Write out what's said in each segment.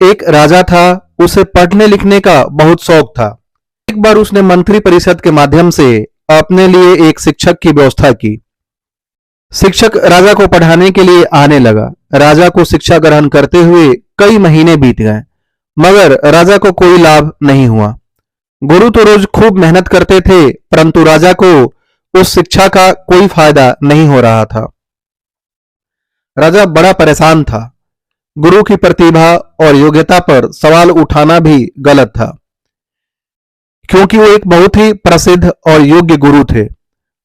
एक राजा था, उसे पढ़ने लिखने का बहुत शौक था। एक बार उसने मंत्री परिषद के माध्यम से अपने लिए एक शिक्षक की व्यवस्था की। शिक्षक राजा को पढ़ाने के लिए आने लगा। राजा को शिक्षा ग्रहण करते हुए कई महीने बीत गए, मगर राजा को कोई लाभ नहीं हुआ। गुरु तो रोज खूब मेहनत करते थे, परंतु राजा को उस शिक्षा का कोई फायदा नहीं हो रहा था। राजा बड़ा परेशान था। गुरु की प्रतिभा और योग्यता पर सवाल उठाना भी गलत था, क्योंकि वो एक बहुत ही प्रसिद्ध और योग्य गुरु थे।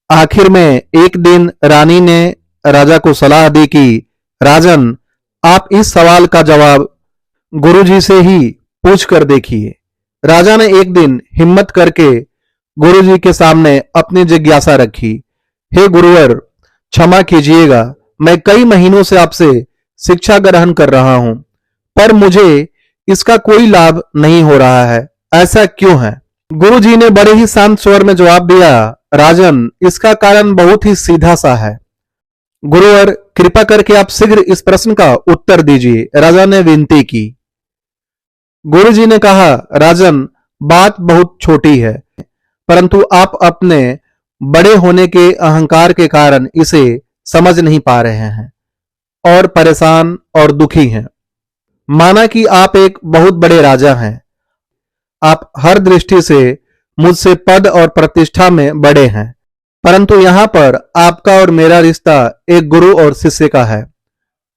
आखिर में एक दिन रानी ने राजा को सलाह दी कि राजन, आप इस सवाल का जवाब गुरुजी से ही पूछ कर देखिए। राजा ने एक दिन हिम्मत करके गुरुजी के सामने अपनी जिज्ञासा रखी। हे गुरुवर, क्षमा कीजिएगा, मैं कई महीनों से आपसे शिक्षा ग्रहण कर रहा हूं, पर मुझे इसका कोई लाभ नहीं हो रहा है। ऐसा क्यों है? गुरुजी ने बड़े ही शांत स्वर में जवाब दिया, राजन, इसका कारण बहुत ही सीधा सा है। गुरुवर, कृपा करके आप शीघ्र इस प्रश्न का उत्तर दीजिए, राजा ने विनती की। गुरुजी ने कहा, राजन, बात बहुत छोटी है, परंतु आप अपने बड़े होने के अहंकार के कारण इसे समझ नहीं पा रहे हैं और परेशान और दुखी हैं। माना कि आप एक बहुत बड़े राजा हैं। आप हर दृष्टि से मुझसे पद और प्रतिष्ठा में बड़े हैं, परंतु यहां पर आपका और मेरा रिश्ता एक गुरु और शिष्य का है।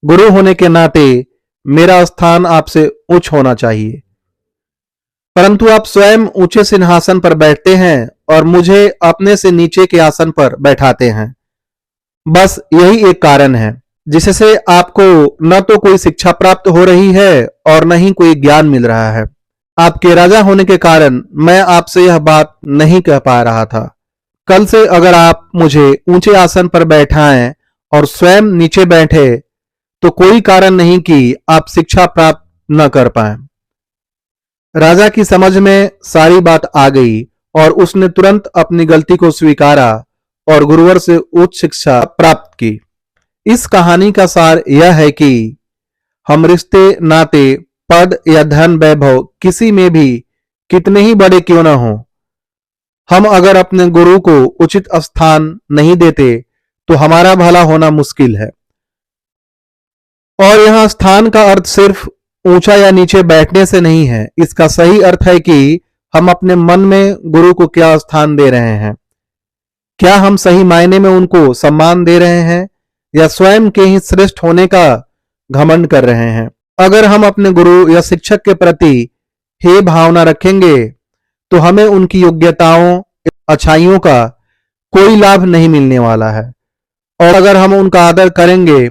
गुरु होने के नाते मेरा स्थान आपसे उच्च होना चाहिए, परंतु आप स्वयं ऊंचे सिंहासन पर बैठते हैं और मुझे अपने से नीचे के आसन पर बैठाते हैं। बस यही एक कारण है जिससे आपको न तो कोई शिक्षा प्राप्त हो रही है और न ही कोई ज्ञान मिल रहा है। आपके राजा होने के कारण मैं आपसे यह बात नहीं कह पा रहा था। कल से अगर आप मुझे ऊंचे आसन पर बैठाएं और स्वयं नीचे बैठे तो कोई कारण नहीं कि आप शिक्षा प्राप्त न कर पाए। राजा की समझ में सारी बात आ गई और उसने तुरंत अपनी गलती को स्वीकारा और गुरुवर से उच्च शिक्षा प्राप्त की। इस कहानी का सार यह है कि हम रिश्ते, नाते, पद या धन वैभव किसी में भी कितने ही बड़े क्यों न हो, हम अगर अपने गुरु को उचित स्थान नहीं देते तो हमारा भला होना मुश्किल है। और यहां स्थान का अर्थ सिर्फ ऊंचा या नीचे बैठने से नहीं है। इसका सही अर्थ है कि हम अपने मन में गुरु को क्या स्थान दे रहे हैं। क्या हम सही मायने में उनको सम्मान दे रहे हैं या स्वयं के ही श्रेष्ठ होने का घमंड कर रहे हैं? अगर हम अपने गुरु या शिक्षक के प्रति हे भावना रखेंगे तो हमें उनकी योग्यताओं, अच्छाइयों का कोई लाभ नहीं मिलने वाला है। और अगर हम उनका आदर करेंगे,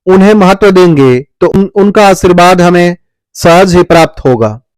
उन्हें महत्व देंगे, तो उनका आशीर्वाद हमें सहज ही प्राप्त होगा।